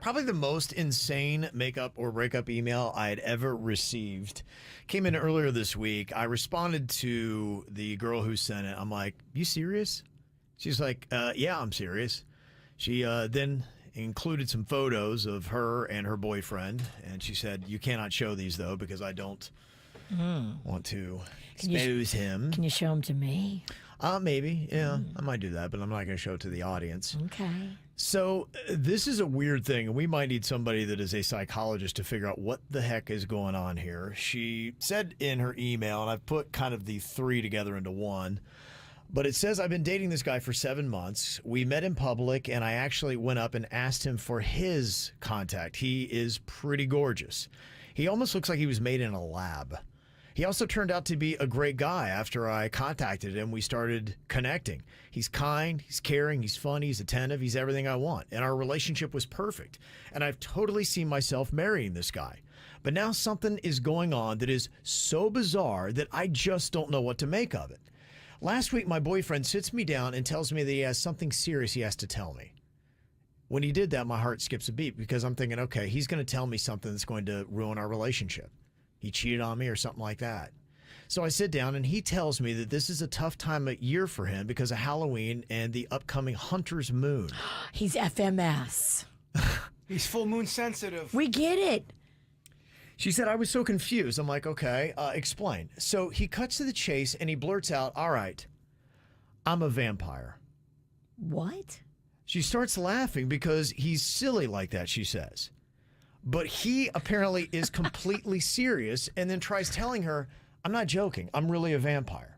Probably the most insane makeup or breakup email I had ever received came in earlier this week. I responded to the girl who sent it. I'm like, "You serious?" She's like, "Yeah, I'm serious." She then included some photos of her and her boyfriend, and she said, "You cannot show these though because I don't want to expose him." Can you show them to me? Maybe, yeah, I might do that, but I'm not going to show it to the audience. Okay. So this is a weird thing, and we might need somebody that is a psychologist to figure out what the heck is going on here. She said in her email, and I've put kind of the three together into one, but it says, "I've been dating this guy for 7 months. We met in public, and I actually went up and asked him for his contact. He is pretty gorgeous. He almost looks like he was made in a lab. He also turned out to be a great guy after I contacted him. We started connecting. He's kind, he's caring, he's funny, he's attentive, he's everything I want. And our relationship was perfect. And I've totally seen myself marrying this guy. But now something is going on that is so bizarre that I just don't know what to make of it. Last week, my boyfriend sits me down and tells me that he has something serious he has to tell me. When he did that, my heart skips a beat because I'm thinking, okay, he's going to tell me something that's going to ruin our relationship. He cheated on me or something like that. So I sit down and he tells me that this is a tough time of year for him because of Halloween and the upcoming Hunter's Moon. He's FMS. He's full moon sensitive. We get it. She said, I was so confused. I'm like, okay, explain. So he cuts to the chase and he blurts out, all right, I'm a vampire. What? She starts laughing because he's silly like that, she says. But he apparently is completely serious and then tries telling her, I'm not joking, I'm really a vampire.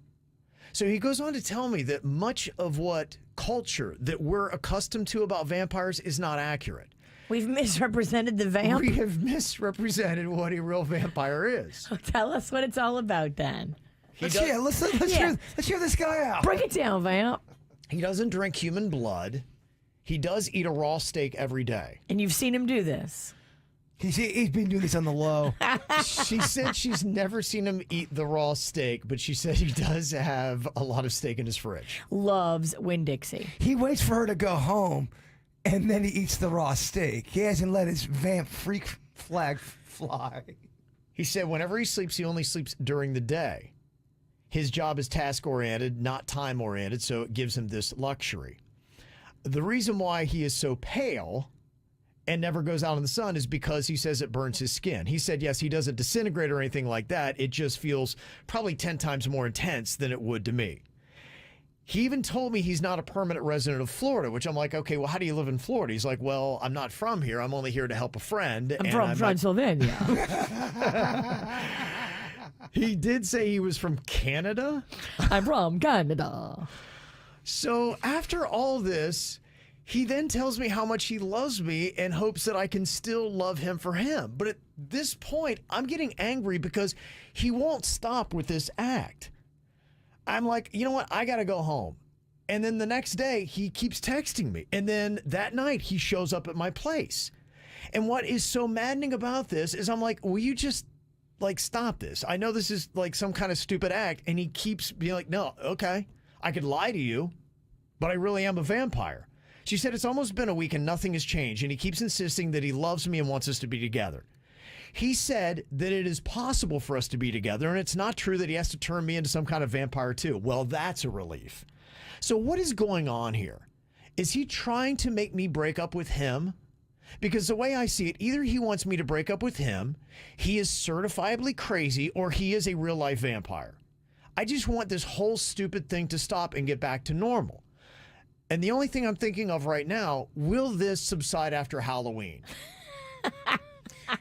So he goes on to tell me that much of what culture that we're accustomed to about vampires is not accurate. We've misrepresented the vamp. We have misrepresented what a real vampire is. Tell us what it's all about then. Let's hear this guy out. Break it down, vamp. He doesn't drink human blood. He does eat a raw steak every day. And you've seen him do this. He's been doing this on the low. She said she's never seen him eat the raw steak, but she said he does have a lot of steak in his fridge. Loves Winn-Dixie. He waits for her to go home, and then he eats the raw steak. He hasn't let his vamp freak flag fly. He said whenever he sleeps, he only sleeps during the day. His job is task-oriented, not time-oriented, so it gives him this luxury. The reason why he is so pale and never goes out in the sun is because he says it burns his skin. He said, yes, he doesn't disintegrate or anything like that. It just feels probably 10 times more intense than it would to me. He even told me he's not a permanent resident of Florida, which I'm like, okay, well, how do you live in Florida? He's like, well, I'm not from here. I'm only here to help a friend. I'm from Transylvania. He did say he was from Canada. I'm from Canada. So after all this, he then tells me how much he loves me and hopes that I can still love him for him. But at this point, I'm getting angry because he won't stop with this act. I'm like, you know what? I got to go home. And then the next day, he keeps texting me. And then that night, he shows up at my place. And what is so maddening about this is I'm like, will you just like stop this? I know this is like some kind of stupid act. And he keeps being like, no, okay, I could lie to you, but I really am a vampire. She said it's almost been a week and nothing has changed, and he keeps insisting that he loves me and wants us to be together. He said that it is possible for us to be together, and it's not true that he has to turn me into some kind of vampire too. Well, that's a relief. So what is going on here? Is he trying to make me break up with him? Because the way I see it, either he wants me to break up with him, he is certifiably crazy, or he is a real-life vampire. I just want this whole stupid thing to stop and get back to normal. And the only thing I'm thinking of right now, will this subside after Halloween?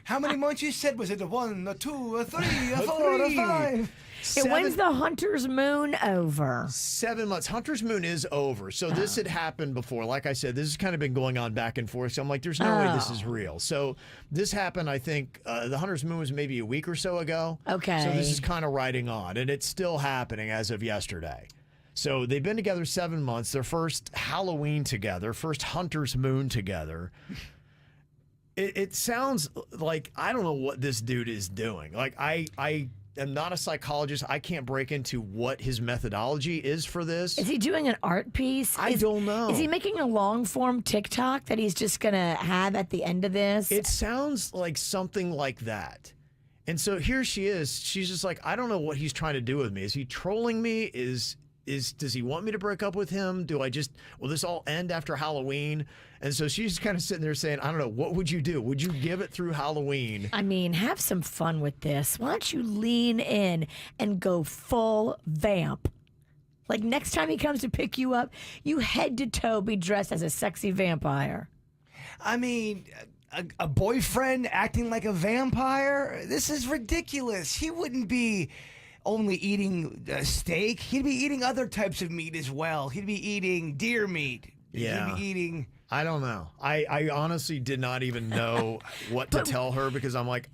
How many months you said? Was it a 1, a 2, a 3, a 4, a 5? And when's the Hunter's Moon over? 7 months. Hunter's Moon is over. So this had happened before. Like I said, this has kind of been going on back and forth. So I'm like, there's no way this is real. So this happened, I think, the Hunter's Moon was maybe a week or so ago. Okay. So this is kind of riding on. And it's still happening as of yesterday. So they've been together 7 months. Their first Halloween together, first Hunter's Moon together. It sounds like I don't know what this dude is doing. Like I am not a psychologist. I can't break into what his methodology is for this. Is he doing an art piece? I don't know. Is he making a long form TikTok that he's just going to have at the end of this? It sounds like something like that. And so here she is. She's just like, I don't know what he's trying to do with me. Is he trolling me? Does he want me to break up with him? Will this all end after Halloween? And so she's kind of sitting there saying, I don't know, what would you do? Would you give it through Halloween? I mean, have some fun with this. Why don't you lean in and go full vamp? Like next time he comes to pick you up, you head to toe be dressed as a sexy vampire. I mean, a boyfriend acting like a vampire? This is ridiculous. He wouldn't be only eating steak. He'd be eating other types of meat as well. He'd be eating deer meat. Yeah. He'd be eating... I don't know. I honestly did not even know what to tell her because I'm like,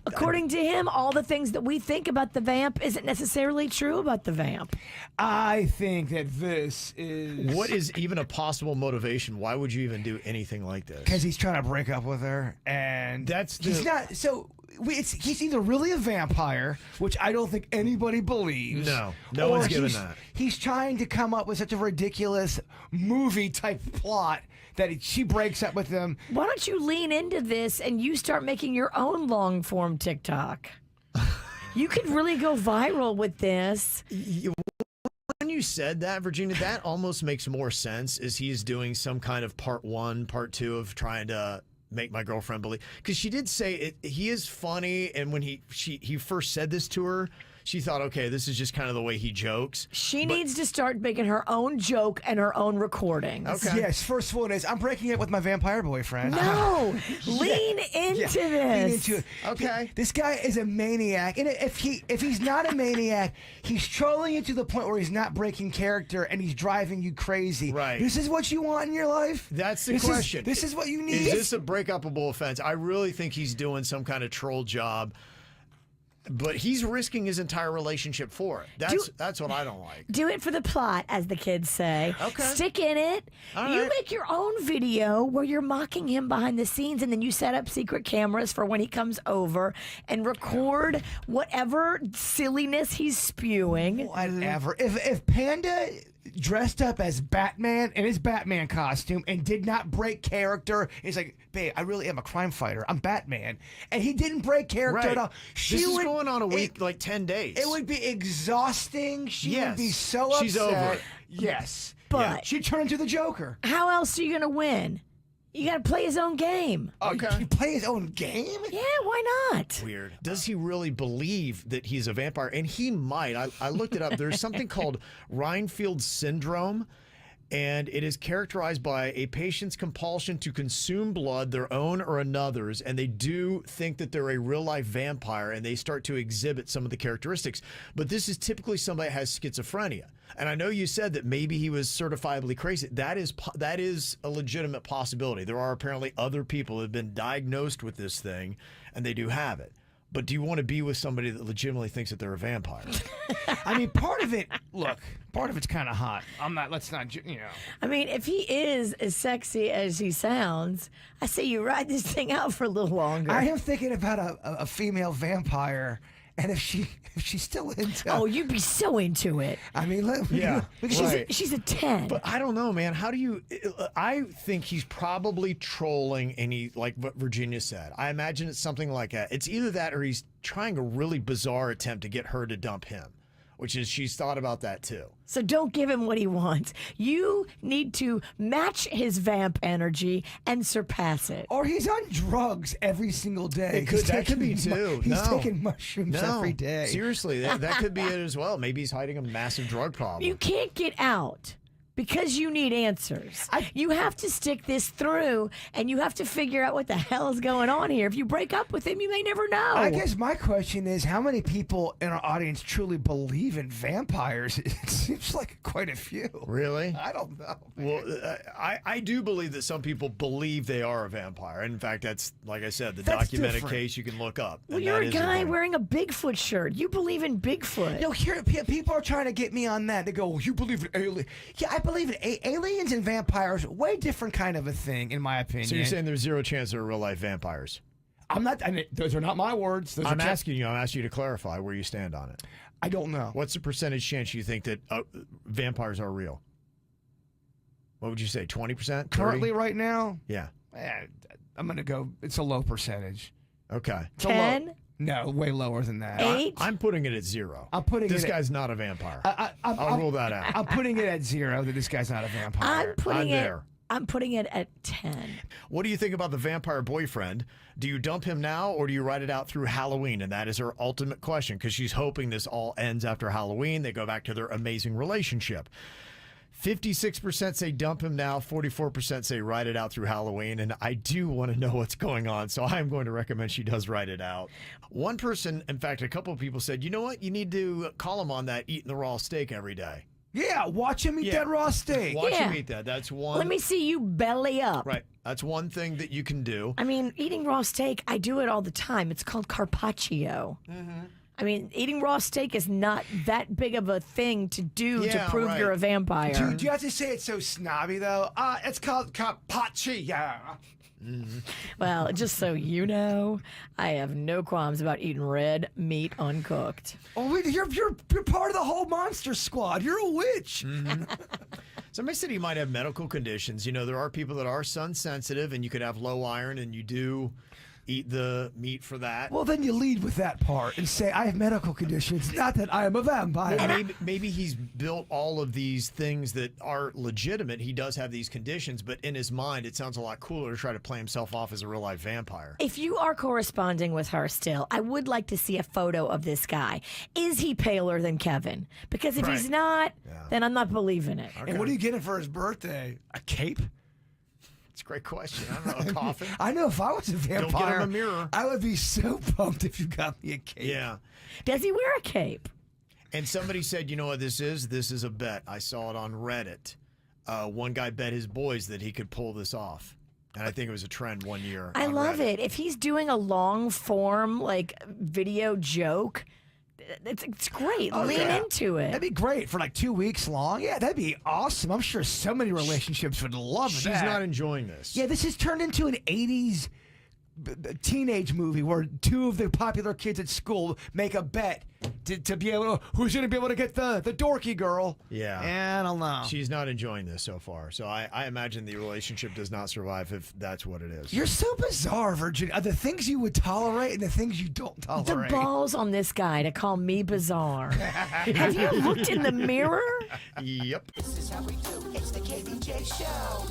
According to him, all the things that we think about the vamp isn't necessarily true about the vamp. I think that this is... What is even a possible motivation? Why would you even do anything like this? Because he's trying to break up with her, and he's not... So... he's either really a vampire, which I don't think anybody believes. No one's giving that. He's trying to come up with such a ridiculous movie-type plot that she breaks up with him. Why don't you lean into this and you start making your own long-form TikTok? You could really go viral with this. When you said that, Virginia, that almost makes more sense as he's doing some kind of part 1, part 2 of trying to make my girlfriend believe, because she did say he is funny, and when he first said this to her, she thought, okay, this is just kind of the way he jokes. She needs to start making her own joke and her own recordings. Okay. Yes, first one is, I'm breaking up with my vampire boyfriend. No, lean into this. Lean into it. Okay. This guy is a maniac, and if he's not a maniac, he's trolling you to the point where he's not breaking character and he's driving you crazy. Right. This is what you want in your life? That's the question. This is what you need? Is this a break-upable offense? I really think he's doing some kind of troll job. But he's risking his entire relationship for it. That's what I don't like. Do it for the plot, as the kids say. Okay. Stick in it. All You right. make your own video where you're mocking him behind the scenes, and then you set up secret cameras for when he comes over and record whatever silliness he's spewing. Whatever. If Panda dressed up as Batman in his Batman costume and did not break character, he's like, babe, I really am a crime fighter. I'm Batman. And he didn't break character at all. This is going on a week, like 10 days. It would be exhausting. She would be so upset. She's over it. Yes. But she'd turn into the Joker. how else are you going to win? You got to play his own game. Okay. He play his own game? Yeah, why not? Weird. Does he really believe that he's a vampire? And he might. I looked it up. There's something called Reinfeld syndrome, and it is characterized by a patient's compulsion to consume blood, their own or another's, and they do think that they're a real-life vampire, and they start to exhibit some of the characteristics. But this is typically somebody that has schizophrenia. And I know you said that maybe he was certifiably crazy. That is a legitimate possibility. There are apparently other people who have been diagnosed with this thing, and they do have it. But do you want to be with somebody that legitimately thinks that they're a vampire? I mean, part of it's kind of hot. Let's not, I mean, if he is as sexy as he sounds, I say you ride this thing out for a little longer. I am thinking about a female vampire, and if she's still into... Oh, you'd be so into it. I mean, She's a 10. But I don't know, man. How do you... I think he's probably trolling, and like what Virginia said. I imagine it's something like that. It's either that or he's trying a really bizarre attempt to get her to dump him, which is she's thought about that too. So don't give him what he wants. You need to match his vamp energy and surpass it. Or he's on drugs every single day. That could be too. He's taking mushrooms every day. Seriously, that could be it as well. Maybe he's hiding a massive drug problem. You can't get out because you need answers. You have to stick this through, and you have to figure out what the hell is going on here. If you break up with him, you may never know. I guess my question is, how many people in our audience truly believe in vampires? It seems like quite a few. Really? I don't know. Well, I do believe that some people believe they are a vampire. In fact, that's, like I said, the documented different. case you can look up. Well, and you're that a is guy thing. wearing a Bigfoot shirt. You believe in Bigfoot. Here, people are trying to get me on that. They go, well, you believe in aliens. Yeah, I believe in aliens and vampires. Way different kind of a thing, in my opinion. So you're saying there's zero chance they're real life vampires? I'm not. I mean, those are not my words. Those I'm are asking you to clarify where you stand on it. I don't know. What's the percentage chance you think that vampires are real? What would you say, 20%? Currently, right now, Yeah. I'm gonna go. It's a low percentage. Okay. It's a low- 10, No, way lower than that. 8. I'm putting it at 0. I'm putting This it guy's not a vampire. I'm I'll rule that out. I'm putting it at 0 that this guy's not a vampire. I'm there. putting it at 10. What do you think about the vampire boyfriend? Do you dump him now or do you ride it out through Halloween? And that is her ultimate question because she's hoping this all ends after Halloween. They go back to their amazing relationship. 56% say dump him now, 44% say ride it out through Halloween, and I do want to know what's going on, so I'm going to recommend she does ride it out. One person, in fact, a couple of people said, you know what, you need to call him on that eating the raw steak every day. Yeah, watch him eat that raw steak. Watch Yeah. him eat that. That's one. Let me see you belly up. Right. That's one thing that you can do. I mean, eating raw steak, I do it all the time. It's called carpaccio. I mean, eating raw steak is not that big of a thing to do to Yeah, prove right. you're a vampire. Dude, you have to say it so snobby though. It's called carpaccio. Well, just so you know, I have no qualms about eating red meat uncooked. Oh, wait, you're part of the whole monster squad. You're a witch. Somebody said he might have medical conditions. You know, there are people that are sun sensitive, and you could have low iron, and you do eat the meat for that. Well, then you lead with that part and say, I have medical conditions, not that I am a vampire. Well, maybe he's built all of these things that are legitimate. He does have these conditions, but in his mind, it sounds a lot cooler to try to play himself off as a real life vampire. If you are corresponding with her still, I would like to see a photo of this guy. Is he paler than Kevin? Because if he's Right. not, then I'm not believing it. And what are you getting for his birthday? A cape? It's a great question. I don't know, a coffin? I know if I was a vampire, Don't get him a mirror. I would be so pumped if you got me a cape. Yeah. Does he wear a cape? And somebody said, you know what this is? This is a bet. I saw it on Reddit. One guy bet his boys that he could pull this off. And I think it was a trend one year. I on love Reddit. it. If he's doing a long form, like, video joke, it's great. Lean yeah. into it. That'd be great for like 2 weeks long. Yeah, that'd be awesome. I'm sure so many relationships would love She's that. not enjoying this. Yeah, this has turned into an 80s teenage movie where two of the popular kids at school make a bet to be able to, who's going to be able to get the dorky girl. Yeah. I don't know. She's not enjoying this so far. So I imagine the relationship does not survive if that's what it is. You're so bizarre, Virginia. The things you would tolerate and the things you don't The tolerate. balls on this guy to call me bizarre. Have you looked in the mirror? Yep. This is how we do. It's the KBJ Show.